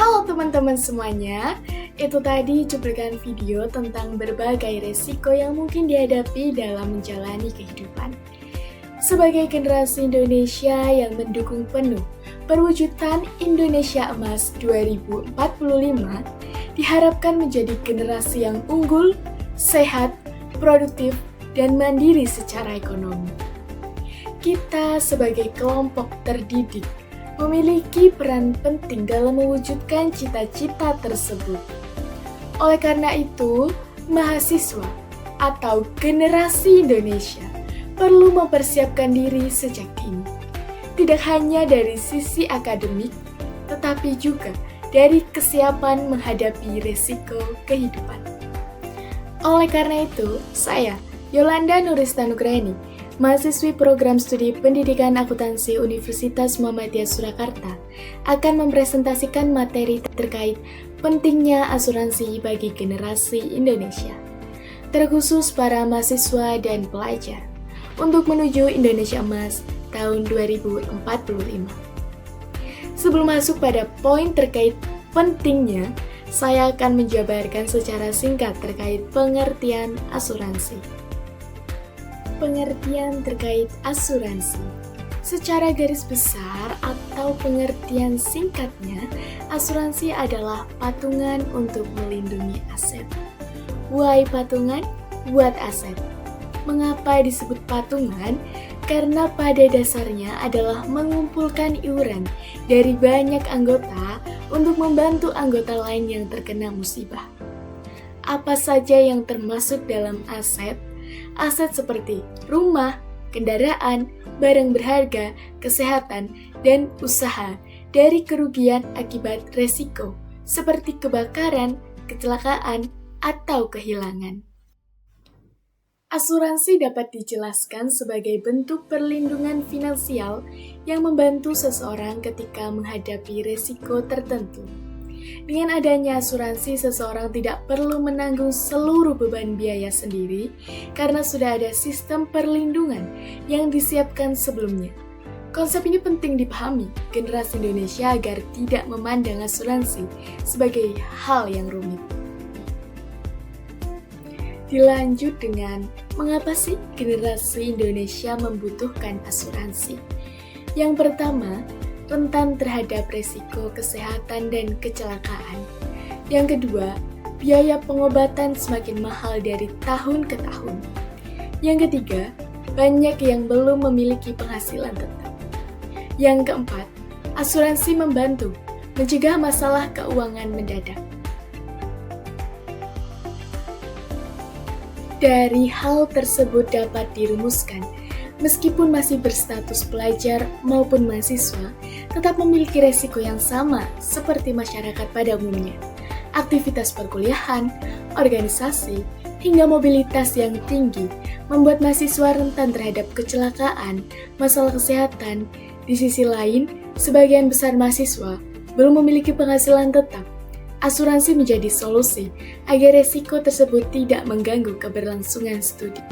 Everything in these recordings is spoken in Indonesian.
Halo teman-teman semuanya, itu tadi cuplikan video tentang berbagai resiko yang mungkin dihadapi dalam menjalani kehidupan. Sebagai generasi Indonesia yang mendukung penuh perwujudan Indonesia Emas 2045, diharapkan menjadi generasi yang unggul, sehat, produktif, dan mandiri secara ekonomi. Kita sebagai kelompok terdidik memiliki peran penting dalam mewujudkan cita-cita tersebut. Oleh karena itu, mahasiswa atau generasi Indonesia perlu mempersiapkan diri sejak dini. Tidak hanya dari sisi akademik, tetapi juga dari kesiapan menghadapi resiko kehidupan. Oleh karena itu, saya, Yolanda Nuristanugraheni, mahasiswi program studi pendidikan akuntansi Universitas Muhammadiyah Surakarta, akan mempresentasikan materi terkait pentingnya asuransi bagi generasi Indonesia, terkhusus para mahasiswa dan pelajar, untuk menuju Indonesia Emas tahun 2045. Sebelum masuk pada poin terkait pentingnya, saya akan menjabarkan secara singkat terkait pengertian asuransi. Pengertian terkait asuransi. Secara garis besar atau pengertian singkatnya, asuransi adalah patungan untuk melindungi aset. Why patungan? Buat aset. Mengapa disebut patungan? Karena pada dasarnya adalah mengumpulkan iuran dari banyak anggota untuk membantu anggota lain yang terkena musibah. Apa saja yang termasuk dalam aset? Aset seperti rumah, kendaraan, barang berharga, kesehatan, dan usaha dari kerugian akibat resiko seperti kebakaran, kecelakaan, atau kehilangan. Asuransi dapat dijelaskan sebagai bentuk perlindungan finansial yang membantu seseorang ketika menghadapi resiko tertentu. Dengan adanya asuransi, seseorang tidak perlu menanggung seluruh beban biaya sendiri karena sudah ada sistem perlindungan yang disiapkan sebelumnya. Konsep ini penting dipahami generasi Indonesia agar tidak memandang asuransi sebagai hal yang rumit. Dilanjut dengan mengapa sih generasi Indonesia membutuhkan asuransi? Yang pertama, rentan terhadap resiko kesehatan dan kecelakaan. Yang kedua, biaya pengobatan semakin mahal dari tahun ke tahun. Yang ketiga, banyak yang belum memiliki penghasilan tetap. Yang keempat, asuransi membantu mencegah masalah keuangan mendadak. Dari hal tersebut dapat dirumuskan, meskipun masih berstatus pelajar maupun mahasiswa, tetap memiliki resiko yang sama seperti masyarakat pada umumnya. Aktivitas perkuliahan, organisasi, hingga mobilitas yang tinggi membuat mahasiswa rentan terhadap kecelakaan, masalah kesehatan. Di sisi lain, sebagian besar mahasiswa belum memiliki penghasilan tetap. Asuransi menjadi solusi agar resiko tersebut tidak mengganggu keberlangsungan studi.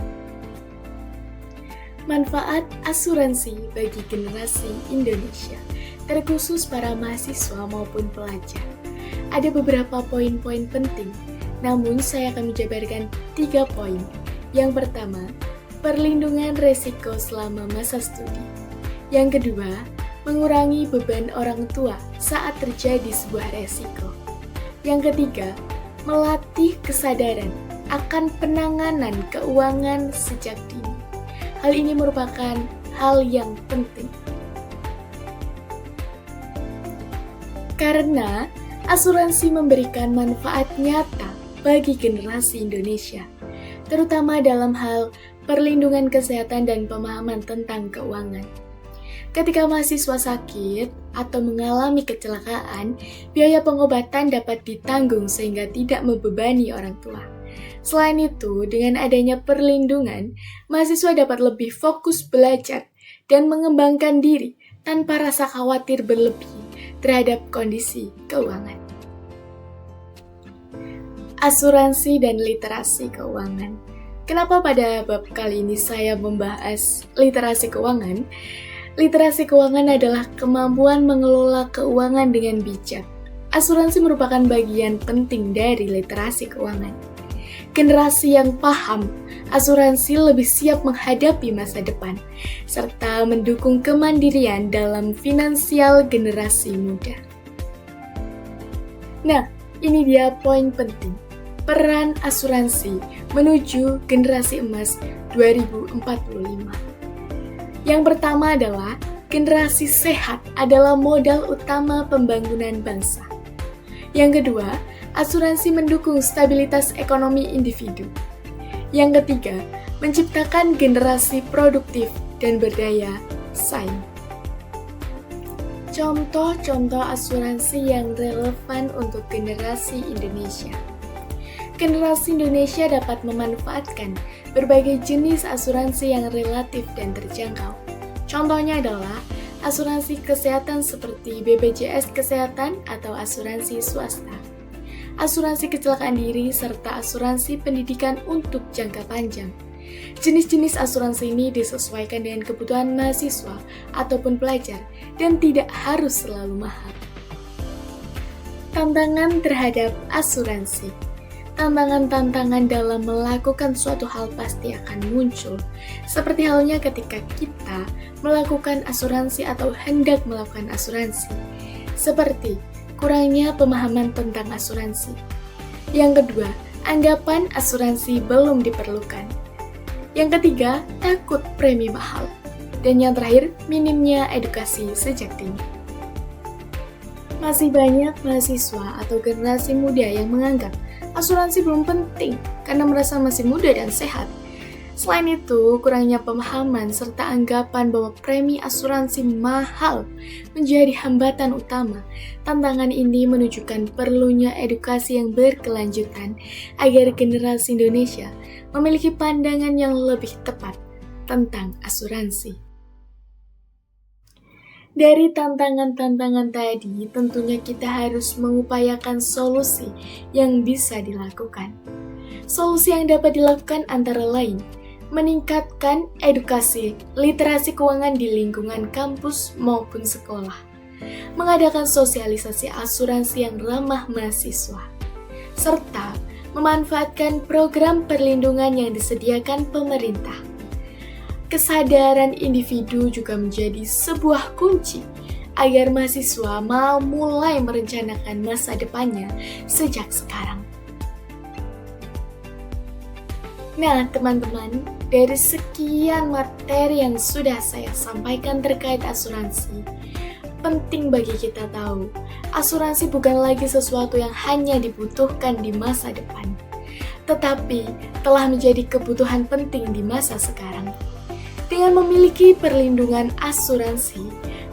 Manfaat asuransi bagi generasi Indonesia, terkhusus para mahasiswa maupun pelajar. Ada beberapa poin-poin penting, namun saya akan menjabarkan 3 poin. Yang pertama, perlindungan resiko selama masa studi. Yang kedua, mengurangi beban orang tua saat terjadi sebuah resiko. Yang ketiga, melatih kesadaran akan penanganan keuangan sejak dini. Hal ini merupakan hal yang penting. Karena asuransi memberikan manfaat nyata bagi generasi Indonesia, terutama dalam hal perlindungan kesehatan dan pemahaman tentang keuangan. Ketika mahasiswa sakit atau mengalami kecelakaan, biaya pengobatan dapat ditanggung sehingga tidak membebani orang tua. Selain itu, dengan adanya perlindungan, mahasiswa dapat lebih fokus belajar dan mengembangkan diri tanpa rasa khawatir berlebih terhadap kondisi keuangan. Asuransi dan literasi keuangan. Kenapa pada bab kali ini saya membahas literasi keuangan? Literasi keuangan adalah kemampuan mengelola keuangan dengan bijak asuransi merupakan bagian penting dari literasi keuangan. Generasi yang paham asuransi lebih siap menghadapi masa depan, serta mendukung kemandirian dalam finansial generasi muda. Nah, ini dia poin penting. Peran asuransi menuju generasi emas 2045. Yang pertama adalah generasi sehat adalah modal utama pembangunan bangsa. Yang kedua, asuransi mendukung stabilitas ekonomi individu. Yang ketiga, menciptakan generasi produktif dan berdaya saing. Contoh-contoh asuransi yang relevan untuk generasi Indonesia. Generasi Indonesia dapat memanfaatkan berbagai jenis asuransi yang relatif dan terjangkau. Contohnya adalah asuransi kesehatan seperti BPJS Kesehatan atau asuransi swasta, asuransi kecelakaan diri, serta asuransi pendidikan untuk jangka panjang. Jenis-jenis asuransi ini disesuaikan dengan kebutuhan mahasiswa ataupun pelajar dan tidak harus selalu mahal. Tantangan terhadap asuransi. Tantangan-tantangan dalam melakukan suatu hal pasti akan muncul, seperti halnya ketika kita melakukan asuransi atau hendak melakukan asuransi, seperti kurangnya pemahaman tentang asuransi. Yang kedua, anggapan asuransi belum diperlukan. Yang ketiga, takut premi mahal. Dan yang terakhir, minimnya edukasi sejak dini. Masih banyak mahasiswa atau generasi muda yang menganggap asuransi belum penting karena merasa masih muda dan sehat. Selain itu, kurangnya pemahaman serta anggapan bahwa premi asuransi mahal menjadi hambatan utama. Tantangan ini menunjukkan perlunya edukasi yang berkelanjutan agar generasi Indonesia memiliki pandangan yang lebih tepat tentang asuransi. Dari tantangan-tantangan tadi, tentunya kita harus mengupayakan solusi yang bisa dilakukan. Solusi yang dapat dilakukan antara lain, meningkatkan edukasi literasi keuangan di lingkungan kampus maupun sekolah, mengadakan sosialisasi asuransi yang ramah mahasiswa, serta memanfaatkan program perlindungan yang disediakan pemerintah. Kesadaran individu juga menjadi sebuah kunci agar mahasiswa mau mulai merencanakan masa depannya sejak sekarang. Nah, teman-teman, dari sekian materi yang sudah saya sampaikan terkait asuransi, penting bagi kita tahu, asuransi bukan lagi sesuatu yang hanya dibutuhkan di masa depan, tetapi telah menjadi kebutuhan penting di masa sekarang. Dengan memiliki perlindungan asuransi,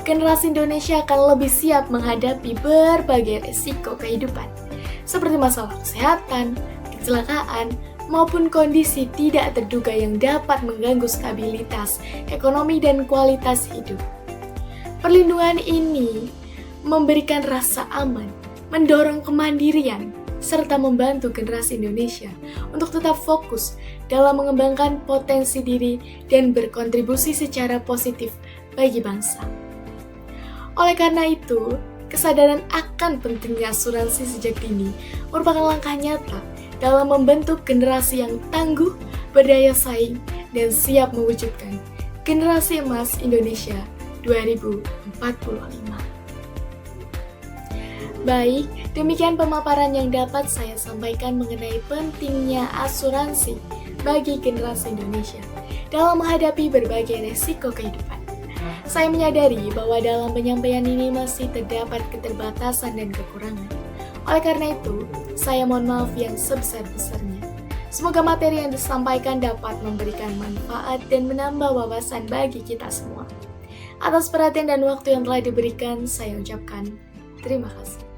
generasi Indonesia akan lebih siap menghadapi berbagai risiko kehidupan, seperti masalah kesehatan, kecelakaan, maupun kondisi tidak terduga yang dapat mengganggu stabilitas ekonomi dan kualitas hidup. Perlindungan ini memberikan rasa aman, mendorong kemandirian, serta membantu generasi Indonesia untuk tetap fokus dalam mengembangkan potensi diri dan berkontribusi secara positif bagi bangsa. Oleh karena itu, kesadaran akan pentingnya asuransi sejak dini merupakan langkah nyata dalam membentuk generasi yang tangguh, berdaya saing, dan siap mewujudkan generasi emas Indonesia 2045. Baik, demikian pemaparan yang dapat saya sampaikan mengenai pentingnya asuransi bagi generasi Indonesia dalam menghadapi berbagai resiko kehidupan. Saya menyadari bahwa dalam penyampaian ini masih terdapat keterbatasan dan kekurangan. Oleh karena itu, saya mohon maaf yang sebesar-besarnya. Semoga materi yang disampaikan dapat memberikan manfaat dan menambah wawasan bagi kita semua. Atas perhatian dan waktu yang telah diberikan, saya ucapkan terima kasih.